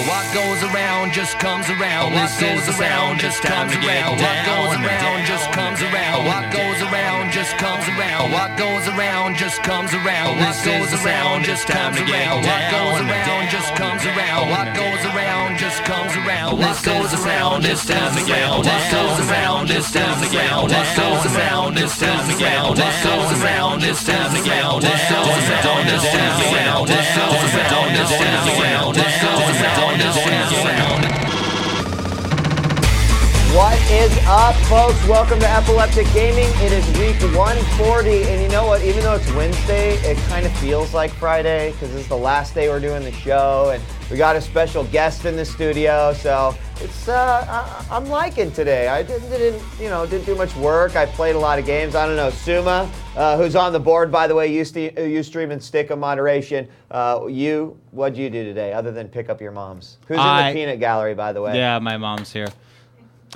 What goes around just comes around. What goes around just comes around. What goes around just comes around. What goes around just comes around. What goes around just comes around. What goes around just comes around. What goes around just comes around. What goes around just comes around. What goes around is time to ground. What goes around is time to ground. What goes around is time to ground. What goes around is time to ground. What goes around is time to ground. What goes around is time to ground. What goes around is time to ground. What is up, folks? Welcome to Epileptic Gaming. It is week 140, and you know what? Even though it's Wednesday, it kind of feels like Friday because this is the last day we're doing the show, and we got a special guest in the studio. So it's I'm liking today. I didn't do much work. I played a lot of games. I don't know, Suma, who's on the board, by the way. You stream and stick of moderation. What'd you do today other than pick up your mom's? Who's in the peanut gallery, by the way? Yeah, my mom's here.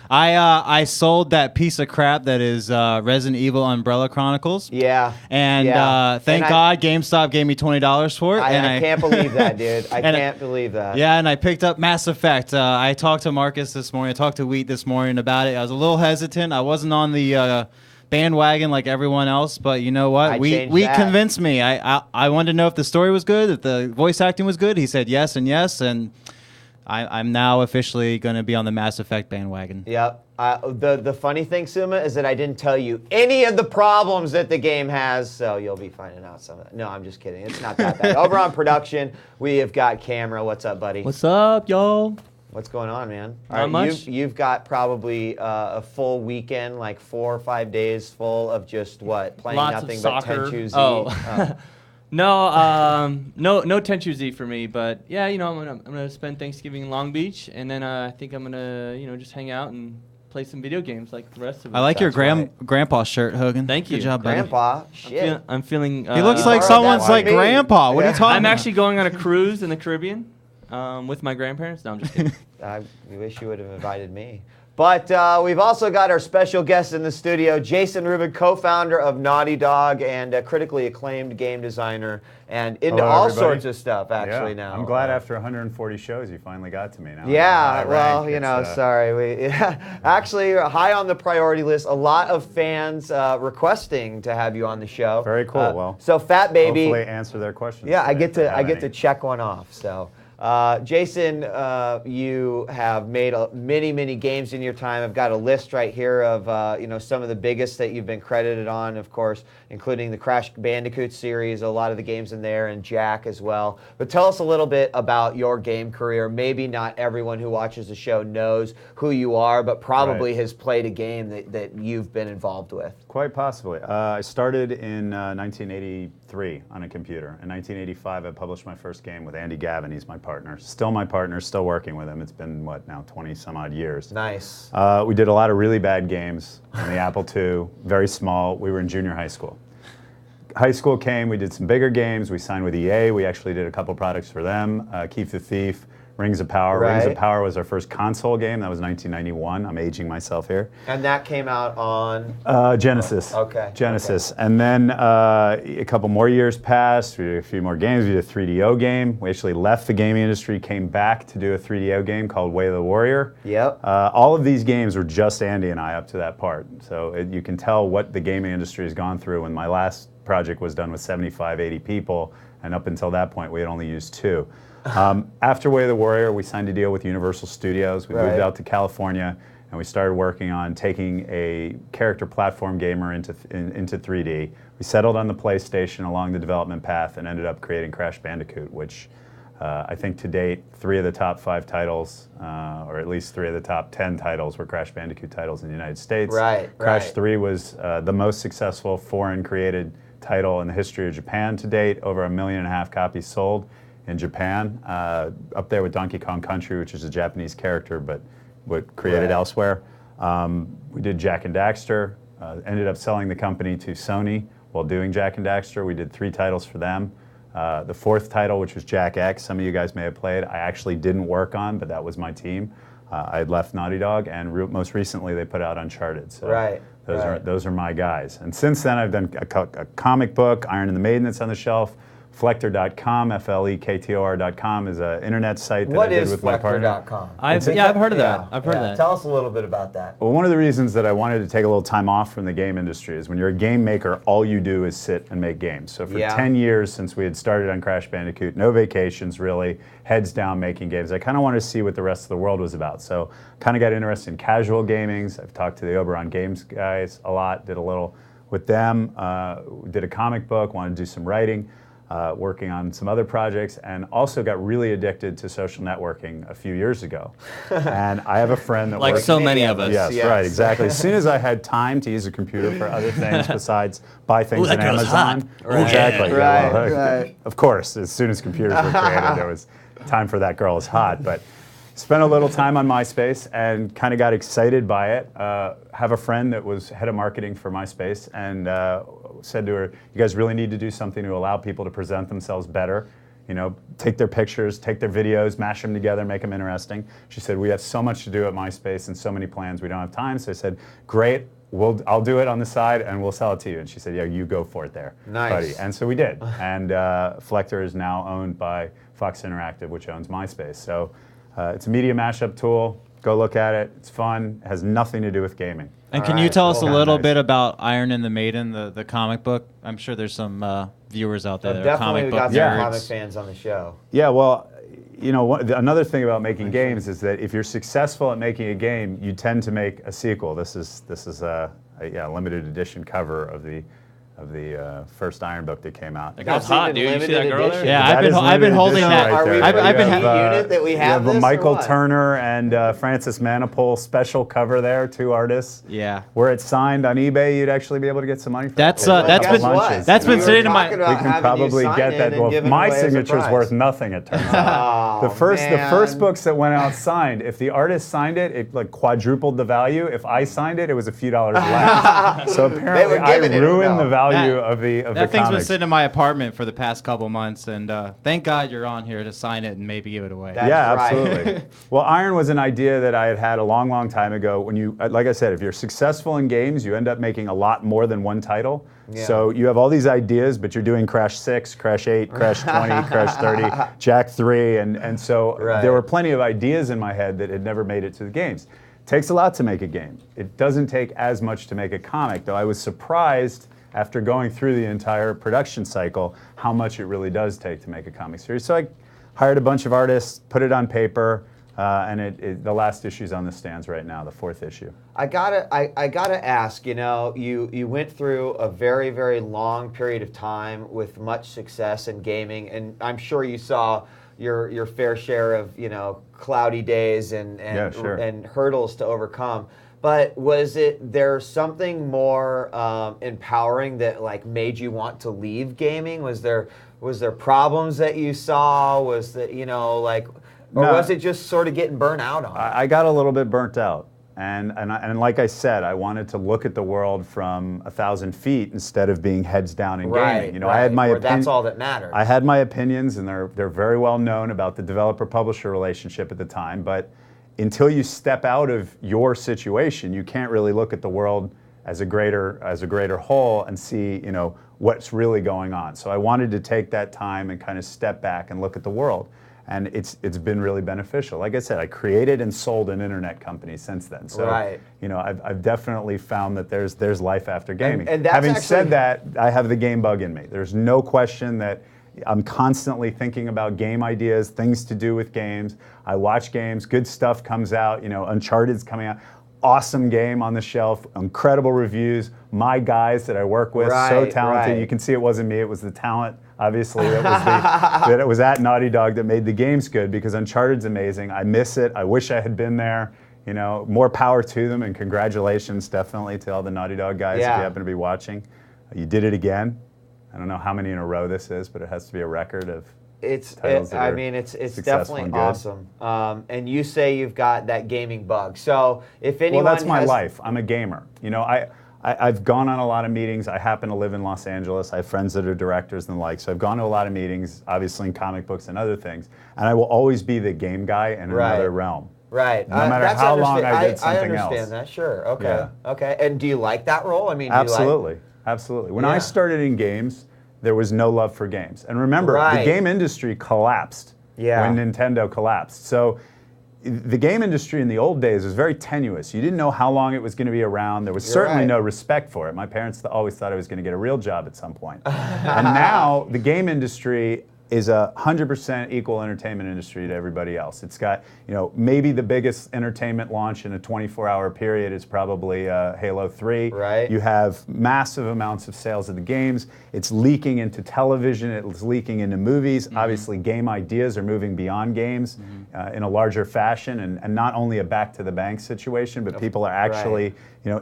I sold that piece of crap that is Resident Evil Umbrella Chronicles. Yeah. And thank God GameStop gave me $20 for it. I can't believe that, dude. I can't believe that. Yeah, and I picked up Mass Effect. I talked to Marcus this morning. I talked to Wheat this morning about it. I was a little hesitant. I wasn't on the bandwagon like everyone else, but you know what? Wheat convinced me. I wanted to know if the story was good, if the voice acting was good. He said yes and yes, and I'm now officially going to be on the Mass Effect bandwagon. Yep. The funny thing, Suma, is that I didn't tell you any of the problems that the game has, so you'll be finding out some of that. No, I'm just kidding. It's not that bad. Over on production, we have got Camera. What's up, buddy? What's up, y'all? What's going on, man? Not much. You've got probably a full weekend, like 4 or 5 days full of just what? Playing Lots nothing of but soccer. Tenchu Z. Oh. No Tenchu Z for me, but yeah, I'm gonna spend Thanksgiving in Long Beach, and then I think I'm gonna just hang out and play some video games like the rest of us. I like your grandpa shirt, Hogan. Thank you. Good job, buddy. Grandpa. Shit. I'm feeling. He looks like someone's like grandpa. What are you talking about? I'm actually going on a cruise in the Caribbean with my grandparents. No, I'm just kidding. I wish you would have invited me. But we've also got our special guest in the studio, Jason Rubin, co-founder of Naughty Dog and a critically acclaimed game designer and into all sorts of stuff, actually, now. I'm glad after 140 shows you finally got to me now. Yeah, well, sorry. Actually, high on the priority list, a lot of fans requesting to have you on the show. Very cool. So Fat Baby. Hopefully answer their questions. Yeah, I get to check one off, so. Jason, you have made many games in your time. I've got a list right here of some of the biggest that you've been credited on, of course, including the Crash Bandicoot series, a lot of the games in there, and Jack as well. But tell us a little bit about your game career. Maybe not everyone who watches the show knows who you are, but probably has played a game that you've been involved with. Quite possibly. I started in 1983 on a computer. In 1985, I published my first game with Andy Gavin. He's my partner. Still my partner, still working with him. It's been, 20 some odd years. Nice. We did a lot of really bad games on the Apple II, very small. We were in junior high school. High school came, we did some bigger games. We signed with EA. We actually did a couple products for them. Keith the Thief, Rings of Power. Right. Rings of Power was our first console game. That was 1991. I'm aging myself here. And that came out on? Genesis. Okay. Genesis. Okay. And then a couple more years passed. We did a few more games. We did a 3DO game. We actually left the gaming industry, came back to do a 3DO game called Way of the Warrior. Yep. All of these games were just Andy and I up to that part. So you can tell what the gaming industry has gone through. When my last project was done with 75, 80 people, and up until that point, we had only used 2. After Way of the Warrior, we signed a deal with Universal Studios. We moved out to California, and we started working on taking a character platform gamer into 3D. We settled on the PlayStation along the development path and ended up creating Crash Bandicoot, which I think to date, 3 of the top 5 titles, or at least 3 of the top 10 titles were Crash Bandicoot titles in the United States. Crash 3 was the most successful foreign created title in the history of Japan to date, over 1.5 million copies sold in Japan, up there with Donkey Kong Country, which is a Japanese character, but created elsewhere. We did Jak and Daxter, ended up selling the company to Sony while doing Jak and Daxter. We did 3 titles for them. The 4th title, which was Jak X, some of you guys may have played, I actually didn't work on, but that was my team. I had left Naughty Dog, and most recently they put out Uncharted. So those are my guys. And since then I've done a comic book, Iron and the Maiden, that's on the shelf, Flector.com, FLEKTOR.com is an internet site that I did with my partner. What is Flector.com? I've heard of that. I've heard of that. Tell us a little bit about that. Well, one of the reasons that I wanted to take a little time off from the game industry is when you're a game maker, all you do is sit and make games. So for 10 years since we had started on Crash Bandicoot, no vacations really, heads down making games. I kind of wanted to see what the rest of the world was about. So kind of got interested in casual gamings. I've talked to the Oberon Games guys a lot, did a little with them, did a comic book, wanted to do some writing. Working on some other projects, and also got really addicted to social networking a few years ago. And I have a friend that like works, so many of us. Yes, right, exactly. As soon as I had time to use a computer for other things besides buy things on Amazon, exactly. Right. Of course, as soon as computers were created, there was time for That Girl Is Hot. But spent a little time on MySpace and kind of got excited by it. Have a friend that was head of marketing for MySpace and said to her, you guys really need to do something to allow people to present themselves better. You know, take their pictures, take their videos, mash them together, make them interesting. She said, we have so much to do at MySpace and so many plans, we don't have time. So I said, great, I'll do it on the side and we'll sell it to you. And she said, yeah, you go for it there, buddy. And so we did. And Flector is now owned by Fox Interactive, which owns MySpace. So it's a media mashup tool. Go look at it. It's fun. It has nothing to do with gaming. And can you tell us a little bit about Iron and the Maiden, the comic book? I'm sure there's some viewers out there that are comic book nerds. Definitely, we got some comic fans on the show. Yeah, well, you know, another thing about making games is that if you're successful at making a game, you tend to make a sequel. This is a limited edition cover of the first Iron book that came out. That girl's hot, dude. You see that girl there? Yeah, I've been holding that. Are we I've been unit that we have this, Michael Turner and Francis Manipul special cover there, 2 artists. Yeah. Were it signed on eBay, you'd actually be able to get some money for it. That's been sitting in my. We can probably get that. Well, my signature's worth nothing. It turns out. The first books that went out signed. If the artist signed it, it like quadrupled the value. If I signed it, it was a few dollars less. So apparently, I ruined the value of the That thing's comics. been sitting in my apartment for the past couple months, and thank God you're on here to sign it and maybe give it away. Yeah, absolutely. Well, Iron was an idea that I had a long, long time ago. When you, like I said, if you're successful in games, you end up making a lot more than one title. Yeah. So you have all these ideas, but you're doing Crash 6, Crash 8, Crash 20, Crash 30, Jak 3, and so there were plenty of ideas in my head that had never made it to the games. It takes a lot to make a game. It doesn't take as much to make a comic, though I was surprised after going through the entire production cycle, how much it really does take to make a comic series. So I hired a bunch of artists, put it on paper, and the last issue's on the stands right now, the 4th issue. I gotta ask, you know, you went through a very, very long period of time with much success in gaming, and I'm sure you saw your fair share of, you know, cloudy days and hurdles to overcome. But was there something more empowering that like made you want to leave gaming? Was there problems that you saw? Was that, you know, like, or was it just sort of getting burnt out on? I got a little bit burnt out, and like I said, I wanted to look at the world from 1,000 feet instead of being heads down in gaming. You know, I had my that's all that mattered. I had my opinions, and they're very well known about the developer-publisher relationship at the time, but until you step out of your situation, you can't really look at the world as a greater whole and see, you know, what's really going on. So I wanted to take that time and kind of step back and look at the world, and it's been really beneficial. Like I said, I created and sold an internet company since then. So you know, I've definitely found that there's life after gaming. And that's having said that, I have the game bug in me. There's no question that I'm constantly thinking about game ideas, things to do with games. I watch games, good stuff comes out, you know, Uncharted's coming out. Awesome game on the shelf, incredible reviews. My guys that I work with, so talented. You can see it wasn't me, it was the talent, obviously, that it was at Naughty Dog that made the games good, because Uncharted's amazing. I miss it. I wish I had been there. You know, more power to them, and congratulations definitely to all the Naughty Dog guys if you happen to be watching. You did it again. I don't know how many in a row this is, but it has to be a record of titles that are it's definitely awesome. And you say you've got that gaming bug. So if anyone that's my life. I'm a gamer. You know, I've gone on a lot of meetings. I happen to live in Los Angeles. I have friends that are directors and the like. So I've gone to a lot of meetings, obviously in comic books and other things. And I will always be the game guy in another realm. Right. No matter how long I did something else. I understand that. Sure. Okay. Yeah. Okay. And do you like that role? I mean, absolutely. Absolutely. When I started in games, there was no love for games. And remember, the game industry collapsed when Nintendo collapsed. So the game industry in the old days was very tenuous. You didn't know how long it was going to be around. There was certainly no respect for it. My parents always thought I was going to get a real job at some point. And now the game industry is 100% equal entertainment industry to everybody else. It's got, maybe the biggest entertainment launch in a 24-hour period is probably Halo 3. Right. You have massive amounts of sales of the games. It's leaking into television. It's leaking into movies. Obviously, game ideas are moving beyond games in a larger fashion, and not only a back-to-the-bank situation, but people are actually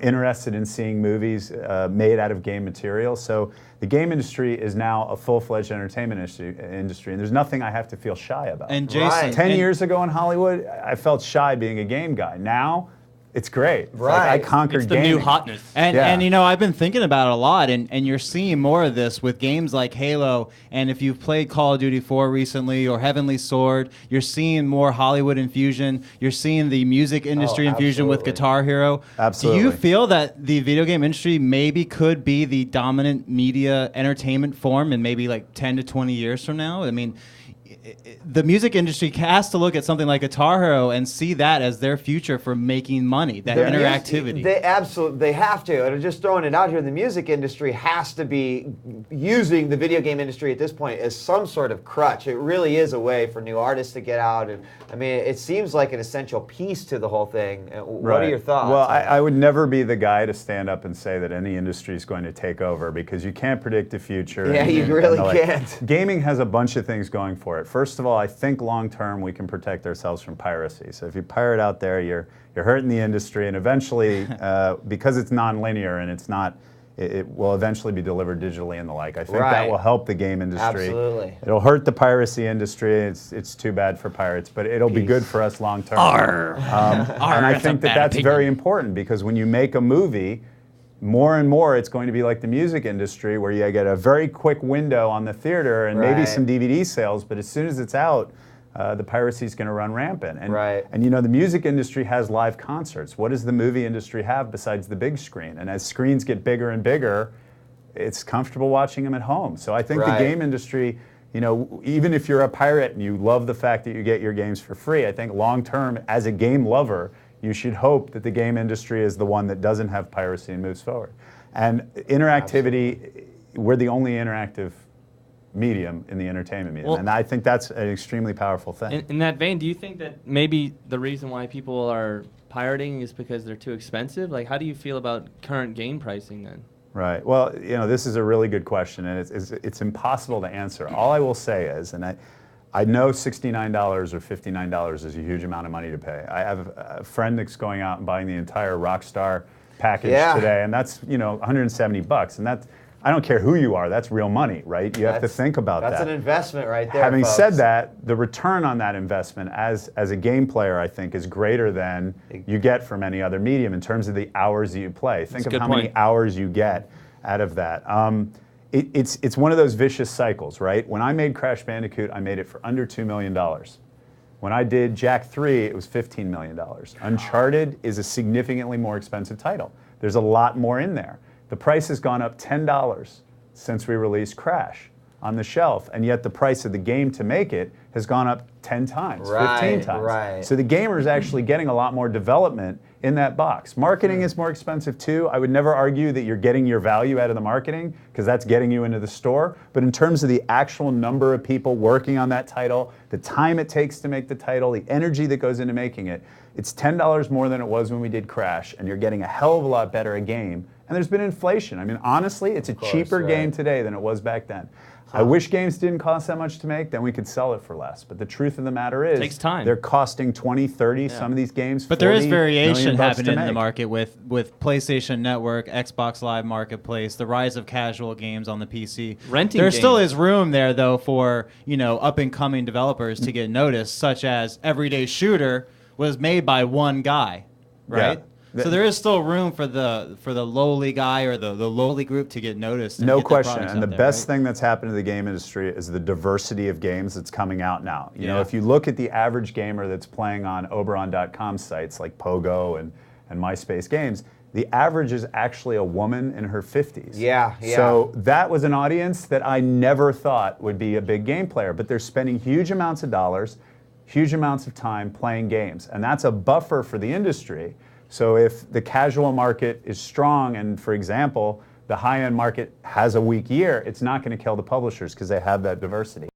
interested in seeing movies made out of game material. So the game industry is now a full-fledged entertainment industry, and there's nothing I have to feel shy about. And Jason, 10 years ago in Hollywood, I felt shy being a game guy. Now, it's great. It's like I conquered the gaming. new hotness. And I've been thinking about it a lot, and you're seeing more of this with games like Halo, and if you've played Call of Duty 4 recently or Heavenly Sword, you're seeing more Hollywood infusion. You're seeing the music industry infusion with Guitar Hero. Absolutely. Do you feel that the video game industry maybe could be the dominant media entertainment form in maybe like 10 to 20 years from now? I mean, the music industry has to look at something like Guitar Hero and see that as their future for making money, that interactivity. They have to. And just throwing it out here, the music industry has to be using the video game industry at this point as some sort of crutch. It really is a way for new artists to get out. And I mean, it seems like an essential piece to the whole thing. What are your thoughts? Well, I would never be the guy to stand up and say that any industry is going to take over, because you can't predict the future. Yeah, you really can't. Gaming has a bunch of things going for it. First of all, I think long term we can protect ourselves from piracy. So if you pirate out there, you're hurting the industry, and eventually, because it's non-linear and it will eventually be delivered digitally and the like. I think that will help the game industry. Absolutely. It'll hurt the piracy industry. It's too bad for pirates, but it'll be good for us long term. And I think that's very important, because when you make a movie, more and more it's going to be like the music industry, where you get a very quick window on the theater and maybe some DVD sales, but as soon as it's out, the piracy is going to run rampant. And the music industry has live concerts. What does the movie industry have besides the big screen? And as screens get bigger and bigger, it's comfortable watching them at home. So I think the game industry, even if you're a pirate and you love the fact that you get your games for free, I think long term, as a game lover, you should hope that the game industry is the one that doesn't have piracy and moves forward. And interactivity, we're the only interactive medium in the entertainment medium. And I think that's an extremely powerful thing. In that vein, do you think that maybe the reason why people are pirating is because they're too expensive? Like, how do you feel about current game pricing then? Right. Well, this is a really good question, and it's impossible to answer. All I will say is, and I know $69 or $59 is a huge amount of money to pay. I have a friend that's going out and buying the entire Rockstar package today, and that's $170, and that's, I don't care who you are, that's real money, right? You have to think about that. That's an investment right there. Having folks. said that, the return on that investment as a game player, I think, is greater than you get from any other medium in terms of the hours that you play. Think of how many hours you get out of that. It's one of those vicious cycles, right? When I made Crash Bandicoot, I made it for under $2 million. When I did Jak 3, it was $15 million. Uncharted is a significantly more expensive title. There's a lot more in there. The price has gone up $10 since we released Crash on the shelf, and yet the price of the game to make it has gone up 10 times, 15 times. So the gamer is actually getting a lot more development in that box. Marketing is more expensive too. I would never argue that you're getting your value out of the marketing, because that's getting you into the store. But in terms of the actual number of people working on that title, the time it takes to make the title, the energy that goes into making it, it's $10 more than it was when we did Crash, and you're getting a hell of a lot better a game. And there's been inflation. I mean, honestly, it's a cheaper game today than it was back then. I wish games didn't cost that much to make, then we could sell it for less. But the truth of the matter is, it takes time. They're costing 20, 30, some of these games, but there is variation happening in the market with PlayStation Network, Xbox Live Marketplace, the rise of casual games on the PC. There still is room there, though, for up-and-coming developers to get noticed, such as Everyday Shooter was made by one guy, right? Yeah. So there is still room for the lowly guy or the lowly group to get noticed. And no question. And the best thing that's happened to the game industry is the diversity of games that's coming out now. You know, if you look at the average gamer that's playing on Oberon.com sites like Pogo and MySpace Games, the average is actually a woman in her 50s. Yeah. So that was an audience that I never thought would be a big game player, but they're spending huge amounts of dollars, huge amounts of time playing games, and that's a buffer for the industry. So if the casual market is strong and, for example, the high-end market has a weak year, it's not going to kill the publishers because they have that diversity.